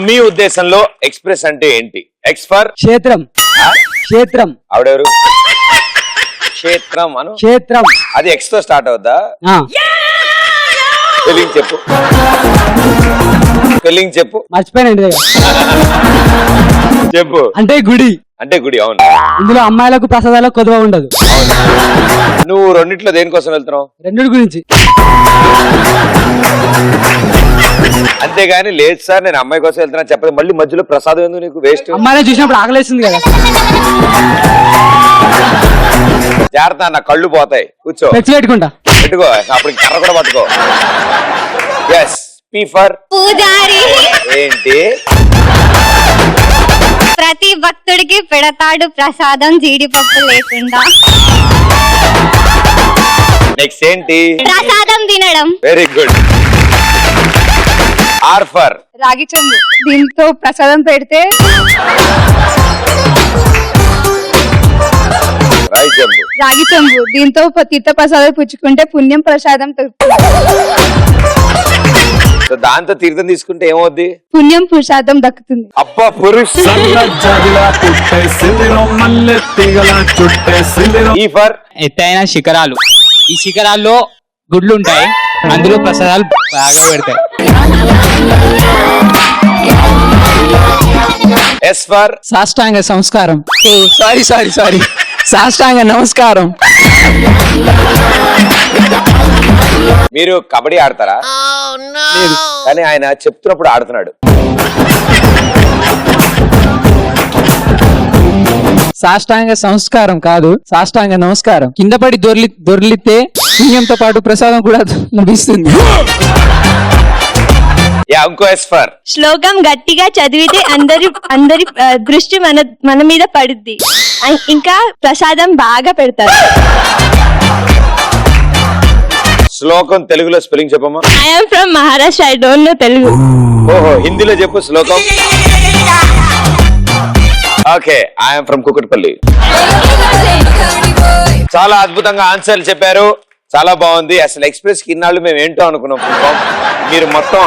మీ ఉద్దేశంలో ఎక్స్ప్రెస్ అంటే ఏంటి? ఎక్స్ ఫర్ క్షేత్రం. క్షేత్రం. ఆవిడెవరు? క్షేత్రం అను. క్షేత్రం అది ఎక్స్ తో స్టార్ట్ అవుద్దా? స్పెల్లింగ్ చెప్పు. స్పెల్లింగ్ చెప్పు. మర్చిపోయానండి. చెప్పు. అంటే గుడి. అంటే గుడి. అవును. ఇందులో అమ్మాయిలకు ప్రసాదాలకు కొదవ ఉండదు. నువ్వు రెండిట్లో దేనికోసం వెళ్తున్నావు? రెండిటి గురించి. అంతేగాని లేదు సార్ నేను అమ్మాయి కోసం వెళ్తున్నా చెప్పదు. మళ్ళీ మధ్యలో ప్రసాదం ఎందుకు నీకు? వేస్ట్. అమ్మాయిని చూసినప్పుడు ఆకలేస్తుంది కదా. జాగ్రత్త, నా కళ్ళు పోతాయి. కూర్చో. పెట్టుకుంటా. పెట్టుకో. అప్పుడు కర్ర కూడా పట్టుకో. ఎస్. పి ఫర్ పూజారి. ఏంటి? ప్రతి భక్తుడికి పెడతాడు ప్రసాదం జీడిపప్పు లేకుండా. నెక్స్ట్ ఏంటి? ప్రసాదం తినడం. Very good. ఆర్ ఫర్ రాగి చెంబు. దీంతో ప్రసాదం పెడితే రాగి చెంబు. దీంతో తీర్థ ప్రసాదం పుచ్చుకుంటే పుణ్యం ప్రసాదం దాంతో తీర్థం తీసుకుంటే ఏమవుద్ది? పుణ్యం ప్రసాదం దక్కుతుంది. అబ్బా పురుష్. ఈ ఫర్ ఎత్తైన శిఖరాలు. ఈ శిఖరాల్లో గుడ్లు ఉంటాయి, అందులో ప్రసాదాలు బాగా పెడతాయి. ఎస్ ఫర్ సాష్టాంగ సంస్కారం. సారీ సాష్టాంగ నమస్కారం. మీరు కబడ్డీ ఆడతారా? లేదు, కానీ ఆయన చెప్తున్నప్పుడు ఆడుతున్నాడు. సాష్టాంగ సంస్కారం కాదు, సాష్టాంగ నమస్కారం. కింద పడి దొర్లితే పుణ్యంతో పాటు ప్రసాదం కూడా లభిస్తుంది. ఇంకో ఎస్ ఫర్ శ్లోకం గట్టిగా చదివితే అందరి దృష్టి మన మీద పడుద్ది. ఇంకా ప్రసాదం బాగా పెడతారు. శ్లోకం తెలుగులో స్పెల్లింగ్ చెప్పమ్మా. I'm from Maharashtra. I don't know Telugu. ఓహో, హిందీలో చెప్పు శ్లోకం. Okay, I'm from Kukatpally. చాలా అద్భుతంగా ఆన్సర్లు చెప్పారు. చాలా బాగుంది. అసలు ఎక్స్ప్రెస్ కి ఇన్నాళ్ళు మేము ఏంటో అనుకున్నాం. మీరు మొత్తం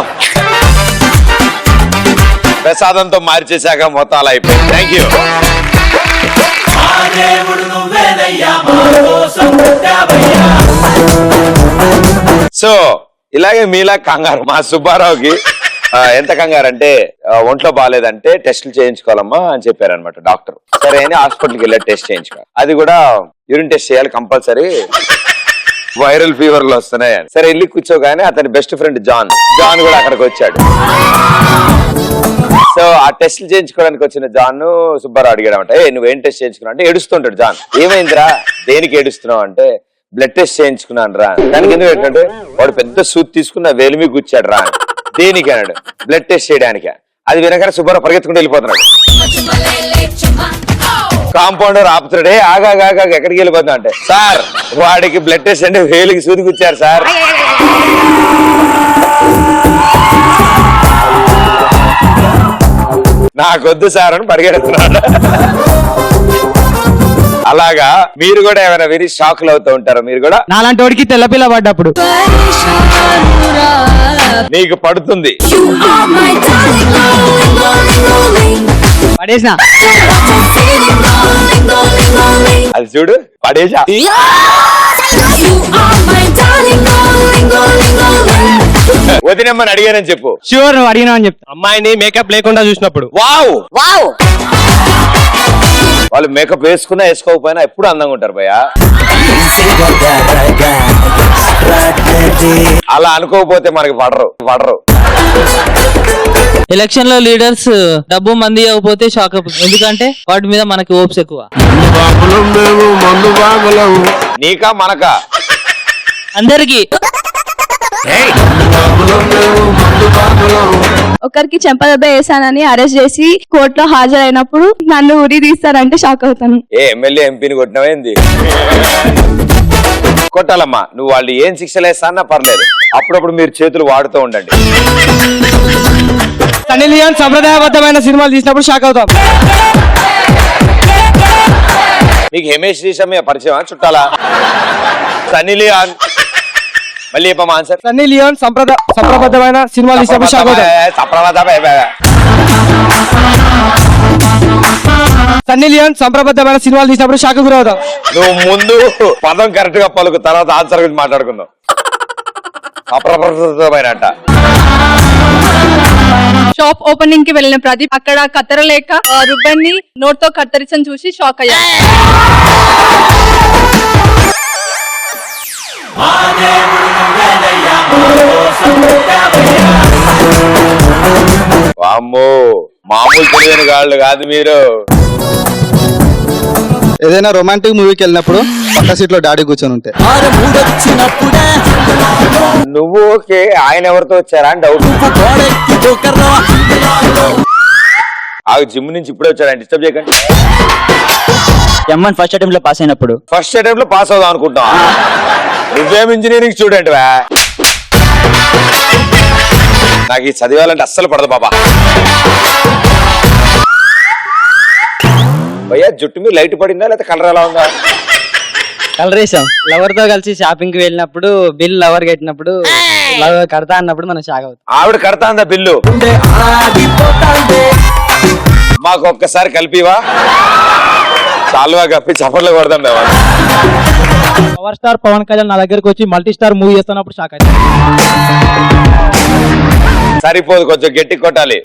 ప్రసాదంతో మార్చేశాక మొత్తం అలా అయిపోయింది. Thank you. సో ఇలాగే మీలా కంగారు మా సుబ్బారావుకి ఎంత కంగారు అంటే ఒంట్లో బాగాలేదంటే టెస్టులు చేయించుకోవాలమ్మా అని చెప్పారనమాట డాక్టర్. సరే అని హాస్పిటల్కి వెళ్ళి టెస్ట్ చేయించుకోవాలి. అది కూడా యూరిన్ టెస్ట్ చేయాలి కంపల్సరీ, వైరల్ ఫీవర్లు వస్తున్నాయి అని. సరే వెళ్ళి కూర్చోగానే అతని బెస్ట్ ఫ్రెండ్ జాన్ కూడా అక్కడికి వచ్చాడు. సో ఆ టెస్టులు చేయించుకోవడానికి వచ్చిన జాన్ సుబ్బారావు అడిగాడమంట, నువ్వేం టెస్ట్ చేయించుకున్నావు అంటే ఏడుస్తుంటాడు జాన్. ఏమైందిరా, దేనికి ఏడుస్తున్నావు అంటే బ్లడ్ టెస్ట్ చేయించుకున్నాను రా. దానికి ఎందుకు ఏంటంటే వాడు పెద్ద సూట్ తీసుకున్న వేలిమి కూర్చాడు రా. దేనికి అన్నాడు, బ్లడ్ టెస్ట్ చేయడానికి. అది వినగానే సుబ్బారావు పరిగెత్తుకుంటూ వెళ్ళిపోతున్నాడు. కాంపౌండర్ ఆపుతున్నాడే, ఆగా ఎక్కడికి వెళ్ళిపోతున్నా అంటే, సార్ వాడికి బ్లడ్ టెస్ట్ అంటే వేలికి సూది కూర్చారు సార్. నాకొద్దు సార్ అని పరిగెడుతున్నాడు. అలాగా మీరు కూడా ఏమైనా వెరీ షాక్లు అవుతూ ఉంటారు. మీరు కూడా నాలాంటి వాడికి తెల్లపిల్ల పడ్డప్పుడు నీకు పడుతుంది. పడేసిన అది చూడు, పడేసా. వదినమ్మని అడిగానని చెప్పు. షూర్, నువ్వు అడిగినా అని చెప్తా. అమ్మాయిని మేకప్ లేకుండా చూసినప్పుడు వావ్ వాళ్ళు మేకప్ వేసుకున్నా వేసుకోకపోయినా ఎప్పుడు అందంగా ఉంటారు భయ్యా. అలా అనుకోకపోతే మనకి పడరు. ఎలక్షన్ లో లీడర్స్ డబ్బు మంది ఇవ్వకపోతే షాక్ అయిపోతుంది. ఎందుకంటే వాటి మీద మనకి ఓప్స్ ఎక్కువ. నీకా మనకా? అందరికి. ఒకరికి చెంపదెబ్బ వేసానని అరెస్ట్ చేసి కోర్టులో హాజరైనప్పుడు నన్ను ఉరి తీస్తారంటే షాక్ అవుతాను. ఎమ్మెల్యే ఎంపీని కొట్టినవేంది? కొట్టాలమ్మా, నువ్వు వాళ్ళు ఏం శిక్షలు వేస్తానా పర్లేదు. అప్పుడప్పుడు మీరు చేతులు వాడుతూ ఉండండి. సన్నీ లియోన్ సంప్రదాయబద్ధమైన సినిమాలు తీసినప్పుడు షాక్ అవుతాం. మీకు హిమేష్ రేషమియా పరిచయమా చుట్టాలా? సన్నీ లియోన్ మళ్ళీ చెప్పమ్మా ఆన్సర్. సన్నీ లియోన్ సంప్రదాయబద్ధమైన సినిమాలు తీసినప్పుడు షాక్ అవుతాం. సన్నీ లియోన్ సంప్రదాయబద్ధమైన సినిమాలు తీసినప్పుడు షాక్ గురవుతాం. నువ్వు ముందు పదం కరెక్ట్ గా పలుకు, తర్వాత ఆన్సర్ గురించి మాట్లాడుకుందాం. అప్రమత్తమైనట. షాప్ ఓపెనింగ్ కి వెళ్ళిన ప్రదీప్ అక్కడ కత్తెర లేక రుబ్బన్ని నోట్ తో కత్తిరించని చూసి షాక్ అయ్యాడు. వామ్మో, మామూలు తెలియని వాళ్ళు కాదు మీరు. ఏదైనా రొమాంటిక్ మూవీకి వెళ్ళినప్పుడు పక్క సీట్ లో డాడీ కూర్చొని ఉంటే నువ్వు ఓకే, ఆయన ఎవరితో వచ్చారా అని డౌట్. ఆ జిమ్ నుంచి ఇప్పుడే వచ్చారా, డిస్టర్బ్ చేయకండి. M1 ఫస్ట్ అటెంప్ట్ లో పాస్ అయినప్పుడు ఫస్ట్ అటెంప్ట్ లో పాస్ అవుదాం అనుకుంటాం. నువ్వేం ఇంజనీరింగ్ స్టూడెంట్ వా? నాకు ఈ చదివాలంటే అస్సలు పడదు బాబా. భయ్యా జుట్టు మీద లైట్ పడిందా లేకపోతే కలర్ ఎలా ఉందా? కలర్ వేసాం. లవర్ తో కలిసి షాపింగ్ కి వెళ్ళినప్పుడు బిల్ లవర్ కట్టినప్పుడు లవర్ కడతా అన్నప్పుడు మనం షాక్ అవుతాం. ఆవిడ కడతాందా బిల్లు? మాకు ఒక్కసారి కలిపివా, చాలువా కప్పి చప్పట్లు కొడదాం మేము. పవర్ స్టార్ పవన్ కళ్యాణ్ నా దగ్గరకు వచ్చి మల్టీ స్టార్ మూవీ చేస్తున్నప్పుడు షాక్ అవుతాం. సరిపోదు, కొంచెం గట్టి కొట్టాలి.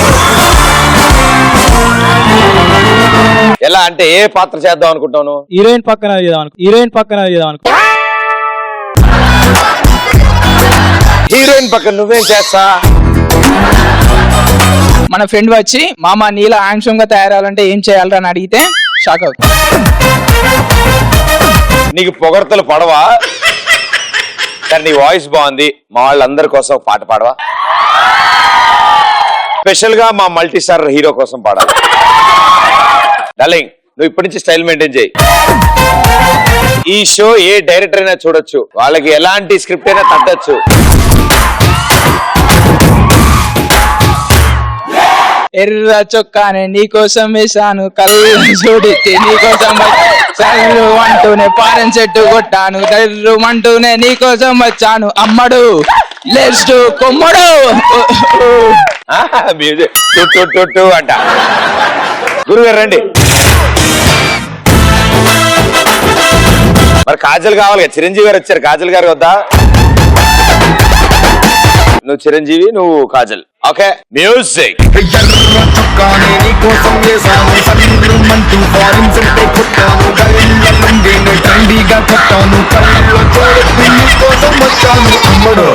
ఎలా అంటే ఏ పాత్ర చేద్దాం అనుకుంటాను? హీరోయిన్ పక్కన హీరోయిన్ పక్కన హీరోయిన్ పక్కన నువ్వేం చేస్తా? మన ఫ్రెండ్ వచ్చి మామ నీలా హ్యాండ్సమ్ గా తయారాలంటే ఏం చేయాలరా అని అడిగితే షాక్ అవుతుంది. నీకు పొగడ్తలు పడవా? కానీ నీ వాయిస్ బాగుంది, మా వాళ్ళందరి కోసం ఒక పాట పాడవా? స్పెషల్ గా మా మల్టీ స్టార్ హీరో కోసం పాడాలి. డార్లింగ్, నువ్వు ఇప్పటి నుంచి స్టైల్ మెయింటైన్ చేయి. ఈ షో ఏ డైరెక్టర్ అయినా చూడొచ్చు, వాళ్ళకి ఎలాంటి స్క్రిప్ట్ అయినా తగ్గచ్చు. ఎర్ర చొక్కానే నీకోసం వేసాను, కళ్ళు చూడితే నీకోసం సర్రు అంటూనే పారెన్ చెట్టు కొట్టాను, దర్రు అంటూనే నీకోసం వచ్చాను అమ్మడు లెట్స్ డు కొమ్మడు. మ్యూజిక్ టు అంట. గురుగారు రండి. మరి కాజల్ కావాలి కదా, చిరంజీవి గారు వచ్చారు. కాజల్ గారు వద్దా? నువ్వు చిరంజీవి, నువ్వు కాజల్. Okay, music. ఎర్ర చొక్కానే నీకోసం వేసాను, సర్రుమంటూ ఫారిన్ సెట్టే కొట్టాను, గల్లీల నుండినే ట్రెండీగా కొట్టాను, కళ్ళల్లో చూడొద్దు నీకోసం వచ్చాను అమ్మడు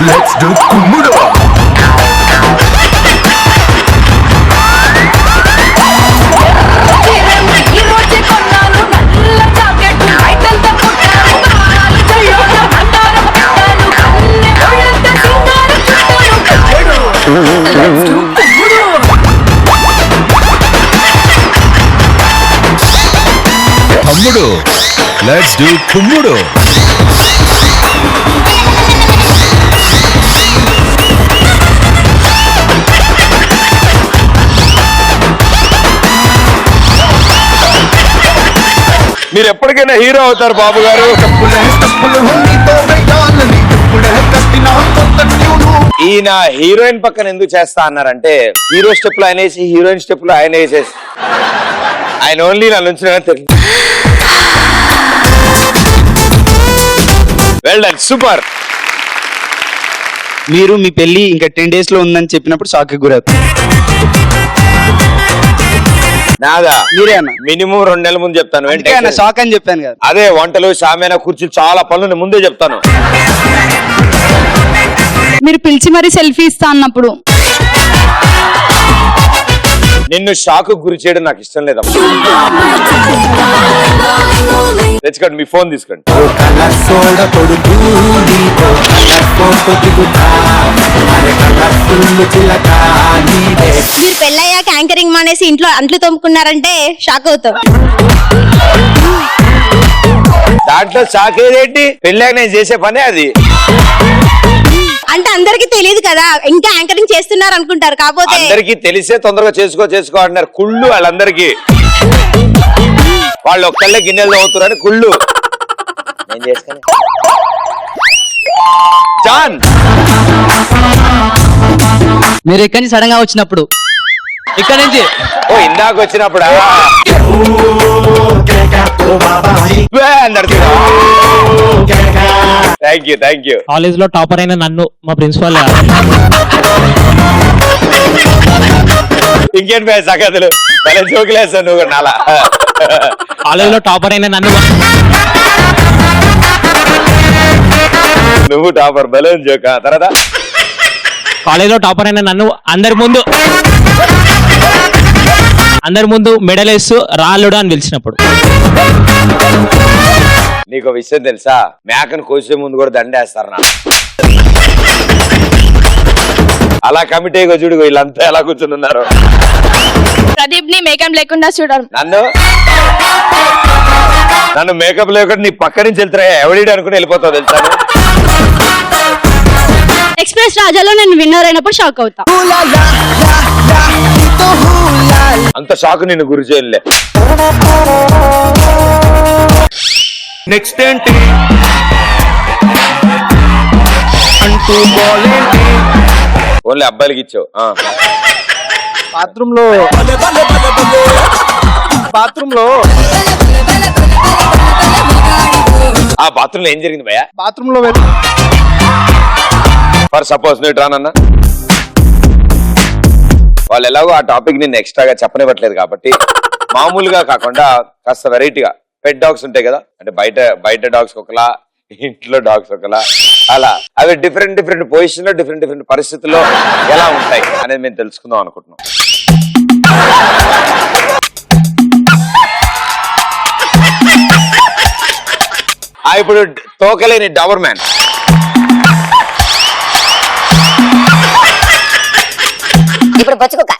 లెట్స్ డు కుమ్ముడు. తమ్ముడు లెట్స్ డు కుమ్ముడు. మీరు ఎప్పటికైనా హీరో అవుతారు బాబు గారు. ఈయన హీరోయిన్ పక్కన ఎందుకు చేస్తా అన్నారంటే, హీరో స్టెప్ లో ఆయన వేసి హీరోయిన్ స్టెప్ లో ఆయన వేసేసి ఆయన ఓన్లీ నా నుంచి తెలియదు. Well done, super. మీరు మీ పెళ్లి ఇంకా 10 days లో ఉందని చెప్పినప్పుడు షాక్ గురవుతుంది. నాదా? మీరే అన్న. మినిమం 2 నెలల ముందు చెప్తాను. షాక్ అని చెప్పాను కదా. అదే వంటలు, షామేనా, కుర్చీలు, చాలా పనులు ముందే చెప్తాను. మీరు పిలిచి మరి సెల్ఫీ ఇస్తా అన్నప్పుడు నిన్ను షాక్ గురి చేయడం నాకు ఇష్టం లేదమ్మా. తెచ్చుకోండి, మీ ఫోన్ తీసుకోండి. మీరు పెళ్ళయ్యాక యాంకరింగ్ మానేసి ఇంట్లో అంట్లు తోముకున్నారంటే షాక్ అవుతాం. దాంట్లో షాక్ ఏదేంటి? పెళ్ళాక నేను చేసే పనే అది. అంటే అందరికి తెలియదు కదా, ఇంకా యాంకరింగ్ చేస్తున్నారు అనుకుంటారు. కాకపోతే అందరికి తెలిసే తొందరగా చేసుకో అంటున్నారు. కుళ్ళు వాళ్ళందరికీ, వాళ్ళు ఒక్కళ్ళే గిన్నెలు అవుతారని కుళ్ళు. నేను చేసుకోను. జాన్ మీరు ఎక్కడి నుంచి సడన్ గా వచ్చినప్పుడు ఇక్కడ నుంచి ఓ ఇందాక వచ్చినప్పుడా థ్యాంక్ యూ కాలేజ్ లో టాపర్ అయిన నన్ను మా ప్రిన్సిపల్ ఇంకేంటి భయ సంగతులు భలే జోకులేస్తావు నువ్వు నాలా కాలేజ్ లో టాపర్ అయిన నన్ను నువ్వు టాపర్ బలూన్ జోక తర్వాత కాలేజ్ లో టాపర్ అయిన నన్ను అందరి ముందు మెడల్ వేస్తూ రాళ్ళుడు అని పిలిచినప్పుడు నీకు విషయం తెలుసా మేకను కోసే ముందు కూడా దండేస్తారు నా అలా కమిటీ చూడు వీళ్ళంతా ఎలా కూర్చుని ఉన్నారు ప్రదీప్ ని మేకప్ లేకుండా చూడరు. నన్ను మేకప్ లేకుండా నీ పక్క నుంచి వెళ్తారా ఎవడి అనుకుని వెళ్ళిపోతావు తెలుసా ఎక్స్ప్రెస్ రాజాలో నేను విన్నర్ అయినప్పుడు షాక్ అవుతా. అంత షాక్ నిన్ను గురి చేయలే. నెక్స్ట్ ఏంటి అంటూ గోలేంటి ఓన్లీ అబ్బాయిలకి ఇచ్చావు బాత్రూమ్ లో ఆ బాత్రూమ్ లో ఏం జరిగింది భయ్యా? బాత్రూమ్ లో ఫర్ సపోజ్ నువ్వు రానన్నా వాళ్ళు ఎలాగో ఆ టాపిక్ నిన్ను ఎక్స్ట్రాగా చెప్పనివ్వట్లేదు కాబట్టి మామూలుగా కాకుండా కాస్త వెరైటీగా పెట్ డాగ్స్ ఉంటాయి కదా, అంటే బయట డాగ్స్ ఒకలా ఇంట్లో డాగ్స్ ఒకలా, అలా అవి డిఫరెంట్ పొజిషన్ లో డిఫరెంట్ పరిస్థితుల్లో ఎలా ఉంటాయి అనేది మేము తెలుసుకుందాం అనుకుంటున్నాం. ఇప్పుడు తోకలేని డబర్ మ్యాన్ ఇప్పుడు బొచ్చుకుక్క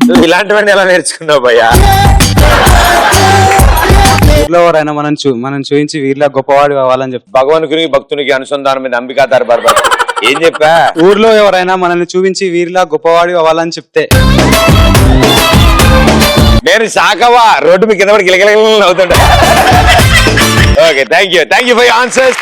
నువ్వు ఇలాంటివన్నీ ఎలా నేర్చుకున్నావు భయ్యా? ఊర్లో ఎవరైనా మనం చూపించి వీరిలా గొప్పవాడు అవ్వాలని చెప్పి భగవానునికి భక్తునికి అనుసంధానం మీద అంబికా దర్బార్ ఏం చెప్పా? ఊర్లో ఎవరైనా మనల్ని చూపించి వీరిలా గొప్పవాడు అవ్వాలని చెప్తే నేను సాకవా రోడ్డు మీ కింద గిలగిల అవుతుంటా. Okay thank you for your answers.